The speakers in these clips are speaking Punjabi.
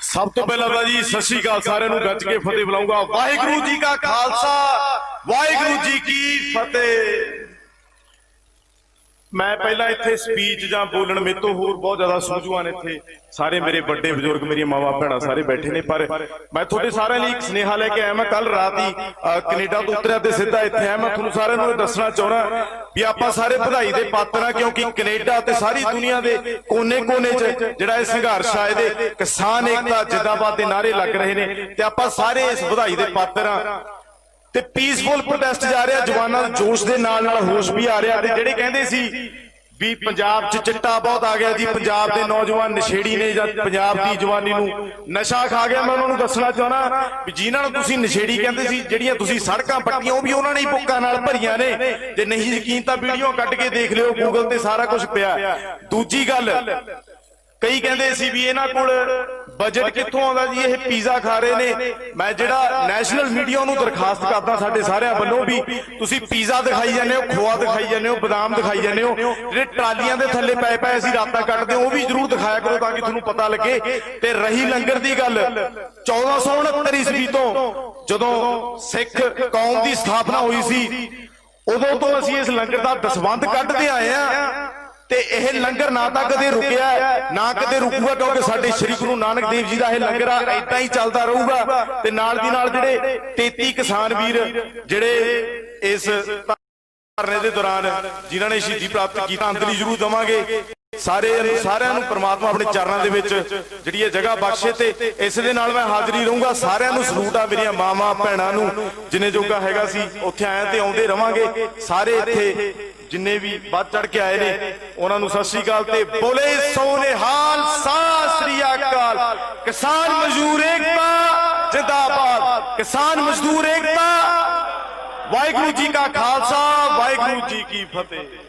सब तो पहला तो जी सत श्री अकाल सारे गज के फतेह बुलाऊंगा। वाहिगुरु जी का खालसा वाहिगुरु जी की फतेह। मैं पहला इत्थे स्पीच जां बोलण मेरे तो होर बहुत ज्यादा सूझवान इत्थे सारे मेरे बड़े बुजुर्ग मेरी मावा भैणां सारे बैठे ने, पर मैं तुहाडे सारिਆਂ ਲਈ एक स्नेहा लैके आया। मैं कल रात ही कनेडा तो उतरिया ते सीधा इत्थे आया। मैं तुहानूं सारिਆਂ ਨੂੰ दसना चाहना भी आपां सारे बधाई दे पात्र हां, क्योंकि कनेडा ते सारी दुनिया दे कोने-कोने च जिहड़ा इह संघर्ष आ इहदे किसान एकता जिंदाबाद दे नारे लग रहे ने ते आपां सारे इस बधाई दे पात्र हां। ते पीसफुल प्रोटेस्ट जा रहा, जवानां जोश दे नाल होश भी आ रहा। ते जिहड़े कहंदे सी भी पंजाब च चिट्टा बहुत आ गया जी, पंजाब के नौजवान नशेड़ी ने जां पंजाब की जवानी नूं नशा खा गया, मैं उन्होंने दसना चाहना भी जिन्हां नूं तुसीं नशेड़ी कहंदे सी, जिहड़ियां तुसीं सड़कां पट्टियां भी उन्होंने ही बुक्कां नाल भरियां ने। जे नहीं यकीन तां वीडियो कट के देख लिओ, गूगल ते सारा कुछ पिया। दूजी गल कई कहंदे सी भी इन्हां कोल बजट कित्थों आउंदा जी, ये पिज़्ज़ा खा रहे ने। मैं जिहड़ा नैशनल मीडिया नूं दरखास्त करदा साडे सारिਆਂ ਵੱਲੋਂ भी तुसीं पिज़्ज़ा दिखाई जांदे हो, खोआ दिखाई जांदे हो, बादाम दिखाई जांदे हो, जिहड़े ट्रालियां दे थल्ले पए पए असीं रातां कटदे हो, भी जरूर दिखाया करो ताकि तुहानूं पता लगे। ते रही लंगर दी गल 1469 ईस्वी तो जदों सिख कौम दी स्थापना होई सी, उदों तो असीं इस लंगर दा दसवंध कढदे आए आ। ते यह लंगर ना तो कदे रुकिया ना कदे रुकूगा, क्योंकि साडे श्री गुरु नानक देव जी का यह लंगर इदां ही चलता रहूगा। ते नाल दी नाल जिहड़े 33 किसान वीर जिहड़े इस धरने दे दौरान जिन्हां ने शहीदी प्राप्त की, अंतरी जरूर देवांगे। सारिਆਂ ਨੂੰ परमात्मा अपने चरणों दे विच जिहड़ी जगह बख्शे। ते इस दे नाल मैं हाज़री रहूंगा। सारिਆਂ ਨੂੰ सलूट आ मेरियां मावां भैणां नूं, जिन्ने जोगा हैगा सी उत्थे आए ते आउंदे रवांगे। सारे इत्थे जिन्ने भी बढ़ चढ़ के आए ने उन्हां नूं सत श्री अकाल ते बोले सोनेहाल सत श्री अकाल। किसान मजदूर एकता जिंदाबाद, किसान मजदूर एकता। वाहिगुरु जी का खालसा वाहिगुरु जी की फतेह।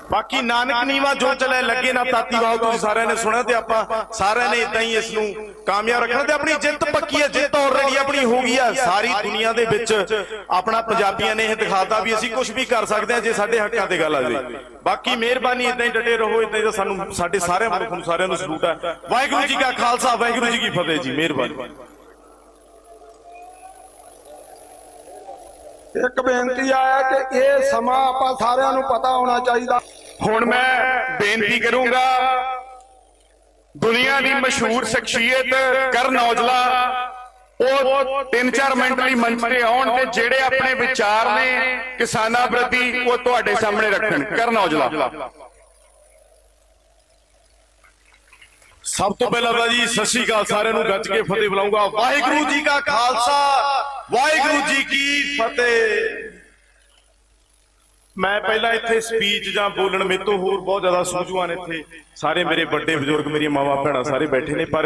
बाकी नानक नीवा जो चले लगे ना ताती वाओ, तुसीं सारिਆਂ ने सुनिया। ते आपां सारिਆਂ ने इदां ही इस नूं कामयाब रखना। ते अपनी जित पक्की है, जित ऑलरेडी अपनी हो गई है। सारी दुनिया दे विच अपना पंजाबियां ने यह दिखाता भी असीं कुछ भी कर सकते हैं जे साडे हक्कां ते गल आ जाए। बाकी मेहरबानी इदां ही डटे रहो, इदां ही सानूं साडे सारे मुल्क नूं सारिਆਂ नूं सलूट है। वाहिगुरू जी का खालसा वाहिगुरू जी की फतेह जी। मेहरबानी। एक बेनती आया कि यह समा आपां सारिਆਂ ਨੂੰ पता होना चाहिए। हुण मैं बेनती करूंगा, दुनिया की मशहूर शख्सियत करण औजला वो 3-4 मिनट लिए मंच पे आउण ते जिहड़े अपने विचार ने किसानां प्रति वो तुहाडे सामने रखण। करण औजला। सब तो पहला तो जी सत श्री अकाल सारे गज के फतेह बुलाऊंगा। वाहिगुरु जी का खालसा वाहिगुरु जी की फतेह। मैं पहला इत्थे स्पीच जां बोलण मेरे तो होर बहुत ज्यादा सूझवान इत्थे सारे मेरे बड़े बुजुर्ग मेरी मावा भैणां सारे बैठे ने, पर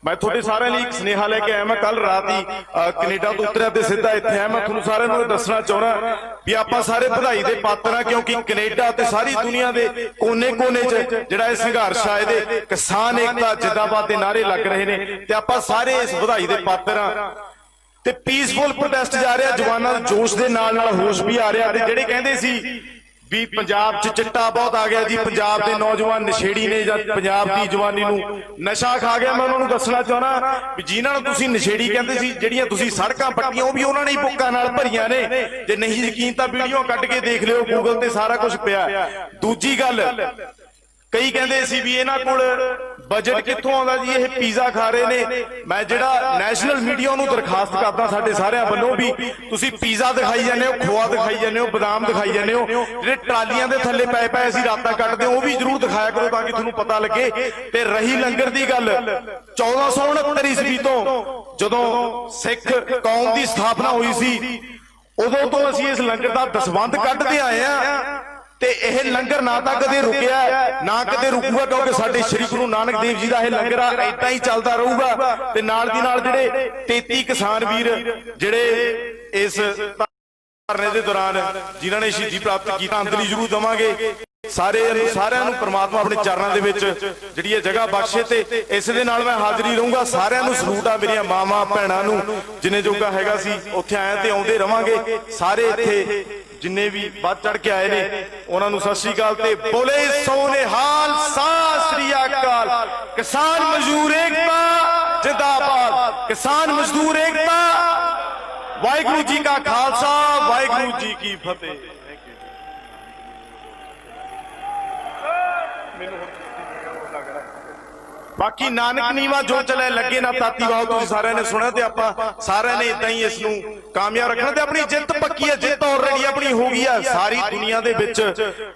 मैं तुहाडे सारिਆਂ ਲਈ एक स्नेहा लैके आया। मैं कल रात ही कनेडा तो उतरिया ते सीधा इत्थे आया। मैं तुहानूं सारिਆਂ ਨੂੰ दसना चाहना भी आपां सारे बधाई दे पात्र हां, क्योंकि कनेडा ते सारी दुनिया दे कोने-कोने च जिहड़ा इह संघर्ष आ इहदे किसान एकता जिंदाबाद दे नारे लग रहे ने ते आपां सारे इस बधाई दे पात्र हां। ते पीसफुल प्रोटेस्ट जा रहा, जवानां जोश दे नाल होश भी आ रहा। ते जिहड़े कहंदे सी भी पंजाब च चिट्टा बहुत आ गया जी, पंजाब के नौजवान नशेड़ी ने जां पंजाब की जवानी नूं नशा खा गया, मैं उन्होंने दसना चाहना भी जिन्हां नूं तुसीं नशेड़ी कहंदे सी, जिहड़ियां तुसीं सड़कां पट्टियां भी उन्होंने ही बुक्कां नाल भरियां ने। जे नहीं यकीन तां वीडियो कट के देख लिओ, गूगल ते सारा कुछ पिया। दूजी गल कई कहंदे सी भी इन्हां कोल बजट कित्थों आउंदा जी, ये पिज़्ज़ा खा रहे ने। मैं जिहड़ा नैशनल मीडिया नूं दरखास्त करदा साडे सारिਆਂ ਵੱਲੋਂ भी तुसीं पिज़्ज़ा दिखाई जांदे हो, खोआ दिखाई जांदे हो, बादाम दिखाई जांदे हो, जिहड़े ट्रालियां दे थल्ले पए पए असीं रातां कटदे हो, भी जरूर दिखाया करो ताकि तुहानूं पता लगे। ते रही लंगर दी गल 1469 ईस्वी तो जदों सिख कौम दी स्थापना होई सी, उदों तो असीं इस लंगर दा दसवंध कढदे आए आ। ते यह लंगर ना तो कदे रुकिया ना कदे रुकूगा, क्योंकि साडे श्री गुरु नानक देव जी का यह लंगर इदां ही चलता रहूगा। ते नाल दी नाल जिहड़े 33 किसान वीर जिहड़े इस धरने दे दौरान जिन्हां ने शहीदी प्राप्त की, अंतरी जरूर देवांगे। सारिਆਂ ਨੂੰ परमात्मा अपने चरणों दे विच जिहड़ी जगह बख्शे। ते इस दे नाल मैं हाज़री रहूंगा। सारिਆਂ ਨੂੰ सलूट आ मेरियां मावां भैणां नूं, जिन्ने जोगा हैगा सी उत्थे आए ते आउंदे रवांगे। सारे इत्थे ਜਿੰਨੇ ਵੀ ਵੱਧ ਚੜ ਕੇ ਆਏ ਨੇ ਉਹਨਾਂ ਨੂੰ ਸਤਿ ਸ੍ਰੀ ਅਕਾਲ ਤੇ ਬੋਲੇ ਸੋਨੇਹਾਲ ਸਤਿ ਸ੍ਰੀ ਅਕਾਲ। ਕਿਸਾਨ ਮਜ਼ਦੂਰ ਏਕਤਾ ਜਿੰਦਾਬਾਦ, ਕਿਸਾਨ ਮਜ਼ਦੂਰ ਏਕਤਾ। ਵਾਹਿਗੁਰੂ ਜੀ ਕਾ ਖਾਲਸਾ, ਵਾਹਿਗੁਰੂ ਜੀ ਕੀ ਫਤਿਹ। ਬਾਕੀ ਨਾਨਕ ਨੀਵਾ ਜੋ ਚਲੇ ਲੱਗੇ ਨਾ ਤਾਤੀ ਵਾਹ, ਤੁਸੀਂ ਸਾਰਿਆਂ ਨੇ ਸੁਣਿਆ ਤੇ ਆਪਾਂ ਸਾਰਿਆਂ ਨੇ ਇਦਾਂ ਹੀ ਇਸ ਨੂੰ ਕਾਮਯਾਬ ਰੱਖਣਾ ਤੇ ਆਪਣੀ ਜਿੱਤ ਪੱਕੀ ਹੈ। ਜਿੱਤ ਆਲਰੇਡੀ ਆਪਣੀ ਹੋ ਗਈ ਹੈ। ਸਾਰੀ ਦੁਨੀਆ ਦੇ ਵਿੱਚ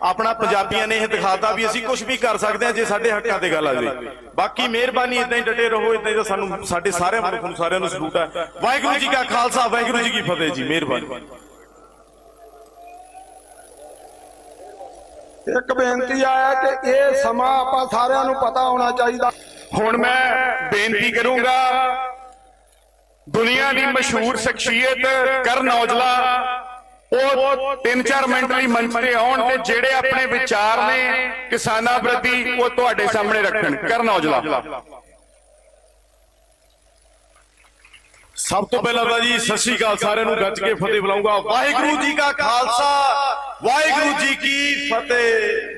ਆਪਣਾ ਪੰਜਾਬੀਆਂ ਨੇ ਇਹ ਦਿਖਾਤਾ ਵੀ ਅਸੀਂ ਕੁਝ ਵੀ ਕਰ ਸਕਦੇ ਹਾਂ ਜੇ ਸਾਡੇ ਹੱਕਾਂ ਤੇ ਗੱਲ ਆ ਜਾਵੇ। ਬਾਕੀ ਮਿਹਰਬਾਨੀ, ਇਦਾਂ ਹੀ ਡਟੇ ਰਹੋ, ਇਦਾਂ ਹੀ ਸਾਨੂੰ ਸਾਡੇ ਸਾਰੇ ਮੁਲਕ ਨੂੰ ਸਾਰਿਆਂ ਨੂੰ ਸਲੂਟ ਹੈ। ਵਾਹਿਗੁਰੂ ਜੀ ਕਾ ਖਾਲਸਾ, ਵਾਹਿਗੁਰੂ ਜੀ ਕੀ ਫਤਿਹ ਜੀ। ਮਿਹਰਬਾਨੀ। ਇੱਕ ਬੇਨਤੀ ਆਇਆ ਕਿ ਇਹ ਸਮਾਂ ਆਪਾਂ ਸਾਰਿਆਂ ਨੂੰ ਪਤਾ ਹੋਣਾ ਚਾਹੀਦਾ। ਹੁਣ ਮੈਂ ਬੇਨਤੀ ਕਰੂੰਗਾ ਦੁਨੀਆ ਦੀ ਮਸ਼ਹੂਰ ਸ਼ਖਸੀਅਤ ਕਰਨ ਔਜਲਾ ਉਹ 3-4 ਮਿੰਟ ਲਈ ਮੰਚ ਤੇ ਆਉਣ ਤੇ ਜਿਹੜੇ ਆਪਣੇ ਵਿਚਾਰ ਨੇ ਕਿਸਾਨਾਂ ਪ੍ਰਤੀ ਉਹ ਤੁਹਾਡੇ ਸਾਹਮਣੇ ਰੱਖਣ। ਕਰਨ ਔਜਲਾ। ਸਭ ਤੋਂ ਪਹਿਲਾਂ ਤਾਂ ਜੀ ਸਤਿ ਸ੍ਰੀ ਅਕਾਲ, ਸਾਰਿਆਂ ਨੂੰ ਗੱਜ ਕੇ ਫਤਿਹ ਬੁਲਾਉਂਗਾ। ਵਾਹਿਗੁਰੂ ਜੀ ਕਾ ਖਾਲਸਾ, ਵਾਹਿਗੁਰੂ ਜੀ ਕੀ ਫਤਿਹ।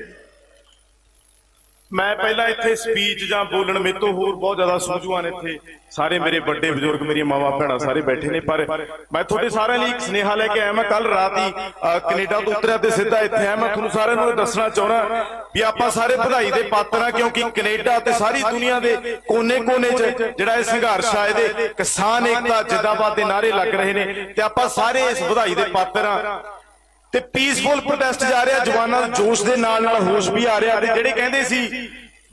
ਮੈਂ ਪਹਿਲਾਂ ਇੱਥੇ ਸਪੀਚ ਜਾਂ ਬੋਲਣ ਮੇਰੇ ਤੋਂ ਹੋਰ ਬਹੁਤ ਜ਼ਿਆਦਾ ਸੂਝਵਾਨ ਇੱਥੇ ਸਾਰੇ ਮੇਰੇ ਵੱਡੇ ਬਜ਼ੁਰਗ, ਮੇਰੀਆਂ ਮਾਵਾਂ ਭੈਣਾਂ ਸਾਰੇ ਬੈਠੇ ਨੇ, ਪਰ ਮੈਂ ਤੁਹਾਡੇ ਸਾਰਿਆਂ ਲਈ ਇੱਕ ਸੁਨੇਹਾ ਲੈ ਕੇ ਆਇਆ। ਮੈਂ ਕੱਲ ਰਾਤ ਹੀ ਕੈਨੇਡਾ ਤੋਂ ਉਤਰਿਆ ਤੇ ਸਿੱਧਾ ਇੱਥੇ ਆਇਆ। ਮੈਂ ਤੁਹਾਨੂੰ ਸਾਰਿਆਂ ਨੂੰ ਦੱਸਣਾ ਚਾਹੁੰਦਾ ਵੀ ਆਪਾਂ ਸਾਰੇ ਵਧਾਈ ਦੇ ਪਾਤਰ ਹਾਂ, ਕਿਉਂਕਿ ਕੈਨੇਡਾ ਤੇ ਸਾਰੀ ਦੁਨੀਆ ਦੇ ਕੋਨੇ-ਕੋਨੇ 'ਚ ਜਿਹੜਾ ਇਹ ਸੰਘਰਸ਼ ਆ, ਇਹਦੇ ਕਿਸਾਨ ਏਕਤਾ ਜਿੰਦਾਬਾਦ ਦੇ ਨਾਅਰੇ ਲੱਗ ਰਹੇ ਨੇ ਤੇ ਆਪਾਂ ਸਾਰੇ ਇਸ ਵਧਾਈ ਦੇ ਪਾਤਰ ਹਾਂ। ਤੇ ਪੀਸਫੁਲ ਪ੍ਰੋਟੈਸਟ ਜਾ ਰਿਹਾ, ਜਵਾਨਾਂ ਦੇ ਜੋਸ਼ ਦੇ ਨਾਲ ਨਾਲ ਹੋਸ਼ ਵੀ ਆ ਰਿਹਾ। ਤੇ ਜਿਹੜੇ ਕਹਿੰਦੇ ਸੀ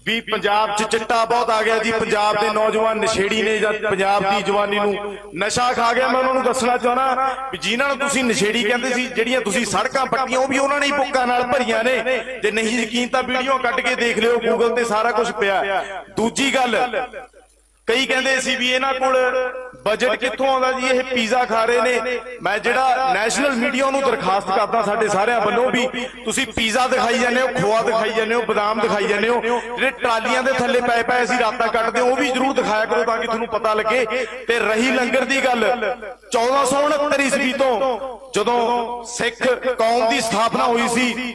ਵੀ ਪੰਜਾਬ 'ਚ ਚਿੱਟਾ ਬਹੁਤ ਆ ਗਿਆ ਜੀ, ਪੰਜਾਬ ਦੇ ਨੌਜਵਾਨ ਨਸ਼ੇੜੀ ਨੇ ਜਾਂ ਪੰਜਾਬ ਦੀ ਜਵਾਨੀ ਨੂੰ ਨਸ਼ਾ ਖਾ ਗਿਆ, ਮੈਂ ਉਹਨਾਂ ਨੂੰ ਦੱਸਣਾ ਚਾਹੁੰਦਾ ਵੀ ਜਿਨ੍ਹਾਂ ਨੂੰ ਤੁਸੀਂ ਨਸ਼ੇੜੀ ਕਹਿੰਦੇ ਸੀ, ਜਿਹੜੀਆਂ ਤੁਸੀਂ ਸੜਕਾਂ ਪੱਟੀਆਂ ਉਹ ਵੀ ਉਹਨਾਂ ਨੇ ਹੀ ਬੁੱਕਾਂ ਨਾਲ ਭਰੀਆਂ ਨੇ। ਜੇ ਨਹੀਂ ਯਕੀਨ ਤਾਂ ਵੀਡੀਓ ਕੱਢ ਕੇ ਦੇਖ ਲਿਓ, ਗੂਗਲ ਤੇ ਸਾਰਾ ਕੁਝ ਪਿਆ। ਦੂਜੀ ਗੱਲ, ਕਈ ਕਹਿੰਦੇ ਸੀ ਵੀ ਇਹਨਾਂ ਕੋਲ ਬਜਟ ਕਿੱਥੋਂ ਆਉਂਦਾ ਜੀ, ਇਹ ਪੀਜ਼ਾ ਖਾ ਰਹੇ ਨੇ। ਮੈਂ ਜਿਹੜਾ ਨੈਸ਼ਨਲ ਮੀਡੀਆ ਨੂੰ ਦਰਖਾਸਤ ਕਰਦਾ ਸਾਡੇ ਸਾਰਿਆਂ ਵੱਲੋਂ ਵੀ ਤੁਸੀਂ ਪੀਜ਼ਾ ਦਿਖਾਈ ਜਾਂਦੇ ਹੋ, ਖੋਆ ਦਿਖਾਈ ਜਾਂਦੇ ਹੋ, ਬਦਾਮ ਦਿਖਾਈ ਜਾਂਦੇ ਹੋ, ਜਿਹੜੇ ਟਰਾਲੀਆਂ ਦੇ ਥੱਲੇ ਪਏ ਅਸੀਂ ਰਾਤਾਂ ਕੱਟਦੇ ਉਹ ਵੀ ਜ਼ਰੂਰ ਦਿਖਾਇਆ ਕਰੋ ਤਾਂ ਕਿ ਤੁਹਾਨੂੰ ਪਤਾ ਲੱਗੇ। ਤੇ ਰਹੀ ਲੰਗਰ ਦੀ ਗੱਲ, 1469 ਈਸਵੀ ਤੋਂ ਜਦੋਂ ਸਿੱਖ ਕੌਮ ਦੀ ਸਥਾਪਨਾ ਹੋਈ ਸੀ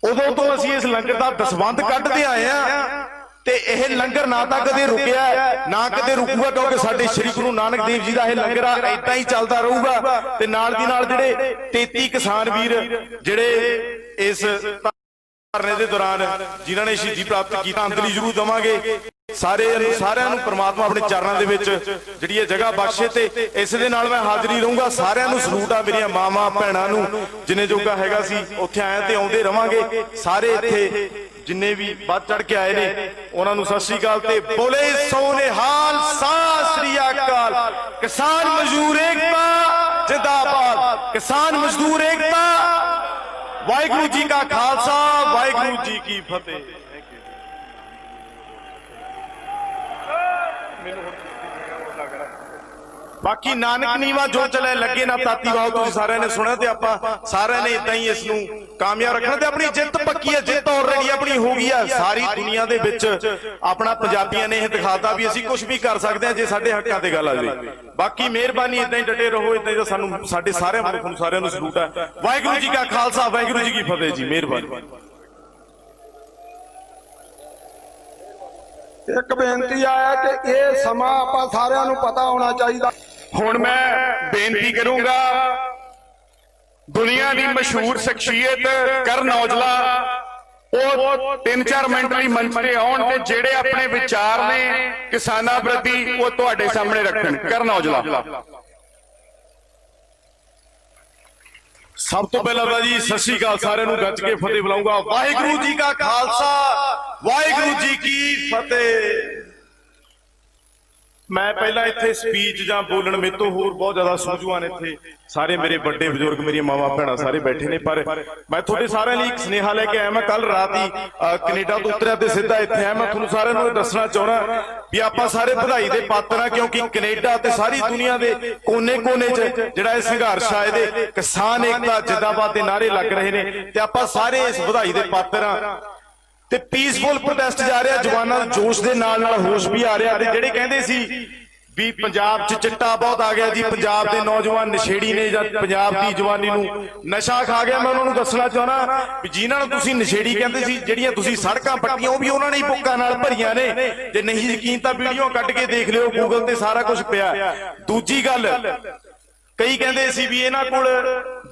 ਉਦੋਂ ਤੋਂ ਅਸੀਂ ਇਸ ਲੰਗਰ ਦਾ ਦਸਵੰਧ ਕੱਢਦੇ ਆਏ ਆ ਤੇ ਇਹ ਲੰਗਰ ਨਾ ਤਾਂ ਕਦੇ ਰੁਕਿਆ ਨਾ ਕਦੇ ਰੁਕੂਗਾ, ਕਿਉਂਕਿ ਸਾਡੇ ਸ੍ਰੀ ਗੁਰੂ ਨਾਨਕ ਦੇਵ ਜੀ ਦਾ ਇਹ ਲੰਗਰ ਆ ਏਦਾਂ ਹੀ ਚੱਲਦਾ ਰਹੂਗਾ। ਤੇ ਨਾਲ ਦੀ ਨਾਲ ਜਿਹੜੇ 33 ਕਿਸਾਨ ਵੀਰ ਜਿਹੜੇ ਇਸ ਧਰਨੇ ਦੇ ਦੌਰਾਨ ਜਿਨ੍ਹਾਂ ਨੇ ਸ਼ਹੀਦੀ ਪ੍ਰਾਪਤ ਕੀਤੀ, ਅੰਤਲੀ ਜ਼ਰੂਰ ਦਵਾਂਗੇ। ਸਾਰਿਆਂ ਨੂੰ ਪ੍ਰਮਾਤਮਾ ਆਪਣੇ ਚਰਨਾਂ ਦੇ ਵਿੱਚ ਜਿਹੜੀ ਇਹ ਜਗ੍ਹਾ ਬਖਸ਼ੇ ਤੇ ਇਸ ਦੇ ਨਾਲ ਮੈਂ ਹਾਜ਼ਰੀ ਰਹੂੰਗਾ। ਸਾਰਿਆਂ ਨੂੰ ਸਲੂਟ ਆ, ਮੇਰੀਆਂ ਮਾਵਾਂ ਭੈਣਾਂ ਨੂੰ ਜਿੰਨੇ ਜੋਗਾ ਹੈਗਾ ਸੀ ਉੱਥੇ ਆਏ ਤੇ ਆਉਂਦੇ ਰਵਾਂਗੇ। ਸਾਰੇ ਇੱਥੇ ਜਿੰਨੇ ਵੀ ਵੱਧ ਚੜ ਕੇ ਆਏ ਨੇ ਉਹਨਾਂ ਨੂੰ ਸਤਿ ਸ੍ਰੀ ਅਕਾਲ ਤੇ ਬੋਲੇ ਸੋਨੇਹਾਲ ਸਤਿ ਸ੍ਰੀ ਅਕਾਲ। ਕਿਸਾਨ ਮਜ਼ਦੂਰ ਏਕਤਾ ਜਿੰਦਾਬਾਦ, ਕਿਸਾਨ ਮਜ਼ਦੂਰ ਏਕਤਾ। ਵਾਹਿਗੁਰੂ ਜੀ ਕਾ ਖਾਲਸਾ, ਵਾਹਿਗੁਰੂ ਜੀ ਕੀ ਫਤਿਹ। ਬਾਕੀ ਨਾਨਕ ਨੀਵਾ ਜੋ ਚਲੇ ਲੱਗੇ ਨਾ ਤਾਤੀ ਵਾਹ, ਤੁਸੀਂ ਸਾਰਿਆਂ ਨੇ ਸੁਣਿਆ ਤੇ ਆਪਾਂ ਸਾਰਿਆਂ ਨੇ ਇਦਾਂ ਹੀ ਇਸ ਨੂੰ ਕਾਮਯਾਬ ਰੱਖਣਾ ਤੇ ਆਪਣੀ ਜਿੱਤ ਪੱਕੀ ਹੈ। ਜਿੱਤ ਆਲਰੇਡੀ ਆਪਣੀ ਹੋ ਗਈ ਹੈ। ਸਾਰੀ ਦੁਨੀਆ ਦੇ ਵਿੱਚ ਆਪਣਾ ਪੰਜਾਬੀਆਂ ਨੇ ਇਹ ਦਿਖਾਤਾ ਵੀ ਅਸੀਂ ਕੁਝ ਵੀ ਕਰ ਸਕਦੇ ਹਾਂ ਜੇ ਸਾਡੇ ਹੱਕਾਂ ਤੇ ਗੱਲ ਆ ਜਾਵੇ। ਬਾਕੀ ਮਿਹਰਬਾਨੀ, ਇਦਾਂ ਹੀ ਡਟੇ ਰਹੋ, ਇਦਾਂ ਹੀ ਸਾਨੂੰ ਸਾਡੇ ਸਾਰੇ ਮੁਲਕ ਨੂੰ ਸਾਰਿਆਂ ਨੂੰ ਸਲੂਟ ਹੈ। ਵਾਹਿਗੁਰੂ ਜੀ ਕਾ ਖਾਲਸਾ, ਵਾਹਿਗੁਰੂ ਜੀ ਕੀ ਫਤਿਹ ਜੀ। ਮਿਹਰਬਾਨੀ। ਇੱਕ ਬੇਨਤੀ ਆਇਆ ਕਿ ਇਹ ਸਮਾਂ ਆਪਾਂ ਸਾਰਿਆਂ ਨੂੰ ਪਤਾ ਹੋਣਾ ਚਾਹੀਦਾ। ਹੁਣ ਮੈਂ ਬੇਨਤੀ ਕਰੂੰਗਾ ਦੁਨੀਆ ਦੀ ਮਸ਼ਹੂਰ ਸ਼ਖਸੀਅਤ ਕਰਨ ਔਜਲਾ ਉਹ 3-4 ਮਿੰਟ ਲਈ ਮੰਚ ਤੇ ਆਉਣ ਤੇ ਜਿਹੜੇ ਆਪਣੇ ਵਿਚਾਰ ਨੇ ਕਿਸਾਨਾਂ ਪ੍ਰਤੀ ਉਹ ਤੁਹਾਡੇ ਸਾਹਮਣੇ ਰੱਖਣ। ਕਰਨ ਔਜਲਾ। ਸਭ ਤੋਂ ਪਹਿਲਾਂ ਤਾਂ ਜੀ ਸਤਿ ਸ੍ਰੀ ਅਕਾਲ, ਸਾਰਿਆਂ ਨੂੰ ਗੱਜ ਕੇ ਫਤਿਹ ਬੁਲਾਉਂਗਾ। ਵਾਹਿਗੁਰੂ ਜੀ ਕਾ ਖਾਲਸਾ, ਵਾਹਿਗੁਰੂ ਜੀ ਕੀ ਫਤਿਹ। ਮੈਂ ਪਹਿਲਾਂ ਇੱਥੇ ਸਪੀਚ ਜਾਂ ਬੋਲਣ ਮੇਰੇ ਤੋਂ ਹੋਰ ਬਹੁਤ ਜ਼ਿਆਦਾ ਸੂਝਵਾਨ ਇੱਥੇ ਸਾਰੇ ਮੇਰੇ ਵੱਡੇ ਬਜ਼ੁਰਗ, ਮੇਰੀਆਂ ਮਾਵਾਂ ਭੈਣਾਂ ਸਾਰੇ ਬੈਠੇ ਨੇ, ਪਰ ਮੈਂ ਤੁਹਾਡੇ ਸਾਰਿਆਂ ਲਈ ਇੱਕ ਸੁਨੇਹਾ ਲੈ ਕੇ ਆਇਆ। ਮੈਂ ਕੱਲ ਰਾਤ ਹੀ ਕੈਨੇਡਾ ਤੋਂ ਉਤਰਿਆ ਤੇ ਸਿੱਧਾ ਇੱਥੇ ਆਇਆ। ਮੈਂ ਤੁਹਾਨੂੰ ਸਾਰਿਆਂ ਨੂੰ ਦੱਸਣਾ ਚਾਹੁੰਦਾ ਵੀ ਆਪਾਂ ਸਾਰੇ ਵਧਾਈ ਦੇ ਪਾਤਰ ਹਾਂ, ਕਿਉਂਕਿ ਕੈਨੇਡਾ ਤੇ ਸਾਰੀ ਦੁਨੀਆ ਦੇ ਕੋਨੇ-ਕੋਨੇ 'ਚ ਜਿਹੜਾ ਇਹ ਸੰਘਰਸ਼ ਆ, ਇਹਦੇ ਕਿਸਾਨ ਏਕਤਾ ਜਿੰਦਾਬਾਦ ਦੇ ਨਾਅਰੇ ਲੱਗ ਰਹੇ ਨੇ ਤੇ ਆਪਾਂ ਸਾਰੇ ਇਸ ਵਧਾਈ ਦੇ ਪਾਤਰ ਹਾਂ। ਤੇ ਪੀਸਫੁਲ ਪ੍ਰੋਟੈਸਟ ਜਾ ਰਿਹਾ, ਜਵਾਨਾਂ ਦੇ ਜੋਸ਼ ਦੇ ਨਾਲ ਨਾਲ ਹੋਸ਼ ਵੀ ਆ ਰਿਹਾ। ਤੇ ਜਿਹੜੇ ਕਹਿੰਦੇ ਸੀ ਵੀ ਪੰਜਾਬ 'ਚ ਚਿੱਟਾ ਬਹੁਤ ਆ ਗਿਆ ਜੀ, ਪੰਜਾਬ ਦੇ ਨੌਜਵਾਨ ਨਸ਼ੇੜੀ ਨੇ ਜਾਂ ਪੰਜਾਬ ਦੀ ਜਵਾਨੀ ਨੂੰ ਨਸ਼ਾ ਖਾ ਗਿਆ। ਮੈਂ ਉਹਨਾਂ ਨੂੰ ਦੱਸਣਾ ਚਾਹਣਾ ਵੀ ਜਿਨ੍ਹਾਂ ਨੂੰ ਤੁਸੀਂ ਨਸ਼ੇੜੀ ਕਹਿੰਦੇ ਸੀ, ਜਿਹੜੀਆਂ ਤੁਸੀਂ ਸੜਕਾਂ ਪੱਟੀਆਂ ਉਹ ਵੀ ਉਹਨਾਂ ਨੇ ਹੀ ਬੁੱਕਾਂ ਨਾਲ ਭਰੀਆਂ ਨੇ। ਜੇ ਨਹੀਂ ਯਕੀਨ ਤਾਂ ਵੀਡੀਓ ਕੱਢ ਕੇ ਦੇਖ ਲਿਓ, ਗੂਗਲ ਤੇ ਸਾਰਾ ਕੁਝ ਪਿਆ। ਦੂਜੀ ਗੱਲ, ਕਈ ਕਹਿੰਦੇ ਸੀ ਵੀ ਇਹਨਾਂ ਕੋਲ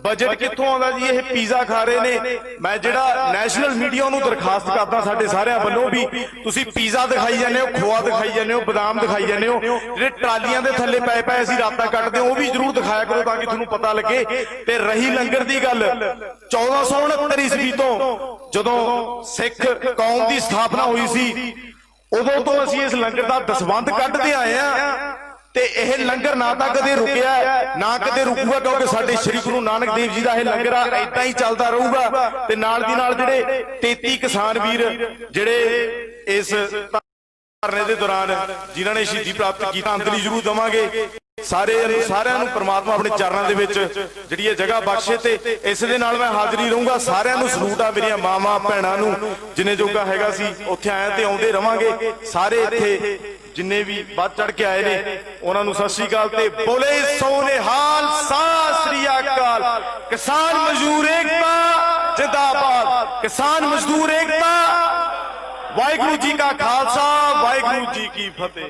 ਬਜਟ ਕਿੱਥੋਂ ਆਉਂਦਾ ਜੀ, ਇਹ ਪੀਜ਼ਾ ਖਾ ਰਹੇ ਨੇ। ਮੈਂ ਜਿਹੜਾ ਨੈਸ਼ਨਲ ਮੀਡੀਆ ਨੂੰ ਦਰਖਾਸਤ ਕਰਦਾ ਸਾਡੇ ਸਾਰਿਆਂ ਵੱਲੋਂ ਵੀ ਤੁਸੀਂ ਪੀਜ਼ਾ ਦਿਖਾਈ ਜਾਂਦੇ ਹੋ, ਖੋਆ ਦਿਖਾਈ ਜਾਂਦੇ ਹੋ, ਬਦਾਮ ਦਿਖਾਈ ਜਾਂਦੇ ਹੋ, ਜਿਹੜੇ ਟਰਾਲੀਆਂ ਦੇ ਥੱਲੇ ਪਏ ਪਏ ਅਸੀਂ ਰਾਤਾਂ ਕੱਟਦੇ ਉਹ ਵੀ ਜ਼ਰੂਰ ਦਿਖਾਇਆ ਕਰੋ ਤਾਂ ਕਿ ਤੁਹਾਨੂੰ ਪਤਾ ਲੱਗੇ। ਤੇ ਰਹੀ ਲੰਗਰ ਦੀ ਗੱਲ, 1469 ਈਸਵੀ ਤੋਂ ਜਦੋਂ ਸਿੱਖ ਕੌਮ ਦੀ ਸਥਾਪਨਾ ਹੋਈ ਸੀ ਉਦੋਂ ਤੋਂ ਅਸੀਂ ਇਸ ਲੰਗਰ ਦਾ ਦਸਵੰਧ ਕੱਢਦੇ ਆਏ ਆ ਤੇ ਇਹ ਲੰਗਰ ਨਾ ਤਾਂ ਕਦੇ ਰੁਕਿਆ ਨਾ ਕਦੇ ਰੁਕੂਗਾ, ਕਿਉਂਕਿ ਸਾਡੇ ਸ੍ਰੀ ਗੁਰੂ ਨਾਨਕ ਦੇਵ ਜੀ ਦਾ ਇਹ ਲੰਗਰ ਆ ਏਦਾਂ ਹੀ ਚੱਲਦਾ ਰਹੂਗਾ। ਤੇ ਨਾਲ ਦੀ ਨਾਲ ਜਿਹੜੇ 33 ਕਿਸਾਨ ਵੀਰ ਜਿਹੜੇ ਇਸ ਧਰਨੇ ਦੇ ਦੌਰਾਨ ਜਿਨ੍ਹਾਂ ਨੇ ਸ਼ਹੀਦੀ ਪ੍ਰਾਪਤ ਕੀਤੀ, ਅੰਤਲੀ ਜ਼ਰੂਰ ਦਵਾਂਗੇ। ਸਾਰਿਆਂ ਨੂੰ ਪ੍ਰਮਾਤਮਾ ਆਪਣੇ ਚਰਨਾਂ ਦੇ ਵਿੱਚ ਜਿਹੜੀ ਇਹ ਜਗ੍ਹਾ ਬਖਸ਼ੇ ਤੇ ਇਸ ਦੇ ਨਾਲ ਮੈਂ ਹਾਜ਼ਰੀ ਰਹੂੰਗਾ। ਸਾਰਿਆਂ ਨੂੰ ਸਲੂਟ ਆ, ਮੇਰੀਆਂ ਮਾਵਾਂ ਭੈਣਾਂ ਨੂੰ, ਜਿੰਨੇ ਜੋਗਾ ਹੈਗਾ ਸੀ ਉੱਥੇ ਆਏ ਤੇ ਆਉਂਦੇ ਰਵਾਂਗੇ। ਸਾਰੇ ਇੱਥੇ ਜਿੰਨੇ ਵੀ ਵੱਧ ਚੜ ਕੇ ਆਏ ਨੇ ਉਹਨਾਂ ਨੂੰ ਸਤਿ ਸ੍ਰੀ ਅਕਾਲ ਤੇ ਬੋਲੇ ਸੋਨੇਹਾਲ, ਸਤਿ ਸ੍ਰੀ ਅਕਾਲ। ਕਿਸਾਨ ਮਜ਼ਦੂਰ ਏਕਤਾ ਜਿੰਦਾਬਾਦ, ਕਿਸਾਨ ਮਜ਼ਦੂਰ ਏਕਤਾ। ਵਾਹਿਗੁਰੂ ਜੀ ਕਾ ਖਾਲਸਾ, ਵਾਹਿਗੁਰੂ ਜੀ ਕੀ ਫਤਿਹ।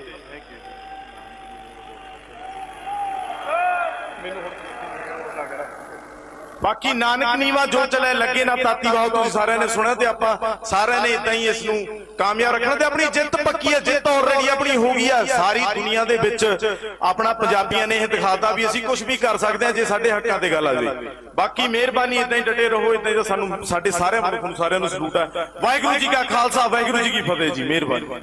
ਬਾਕੀ ਨਾਨਕ ਨੀਵਾ ਜੋ ਚਲੇ ਲੱਗੇ ਨਾ ਤਾਤੀ ਵਾਹ, ਤੁਸੀਂ ਸਾਰਿਆਂ ਨੇ ਸੁਣਿਆ ਤੇ ਆਪਾਂ ਸਾਰਿਆਂ ਨੇ ਇਦਾਂ ਹੀ ਇਸ ਨੂੰ ਕਾਮਯਾਬ ਰੱਖਣਾ ਤੇ ਆਪਣੀ ਜਿੱਤ ਪੱਕੀ ਹੈ। ਜਿੱਤ ਆਲਰੇਡੀ ਆਪਣੀ ਹੋ ਗਈ ਆ। ਸਾਰੀ ਦੁਨੀਆ ਦੇ ਵਿੱਚ ਆਪਣਾ ਪੰਜਾਬੀਆਂ ਨੇ ਇਹ ਦਿਖਾਤਾ ਵੀ ਅਸੀਂ ਕੁਝ ਵੀ ਕਰ ਸਕਦੇ ਹਾਂ ਜੇ ਸਾਡੇ ਹੱਕਾਂ ਤੇ ਗੱਲ ਆ ਜਾਵੇ। ਬਾਕੀ ਮਿਹਰਬਾਨੀ, ਇਦਾਂ ਹੀ ਡਟੇ ਰਹੋ, ਇਦਾਂ ਹੀ ਸਾਨੂੰ ਸਾਡੇ ਸਾਰਿਆਂ ਨੂੰ ਸਲੂਟ ਹੈ। ਵਾਹਿਗੁਰੂ ਜੀ ਕਾ ਖਾਲਸਾ, ਵਾਹਿਗੁਰੂ ਜੀ ਕੀ ਫਤਿਹ ਜੀ। ਮਿਹਰਬਾਨੀ।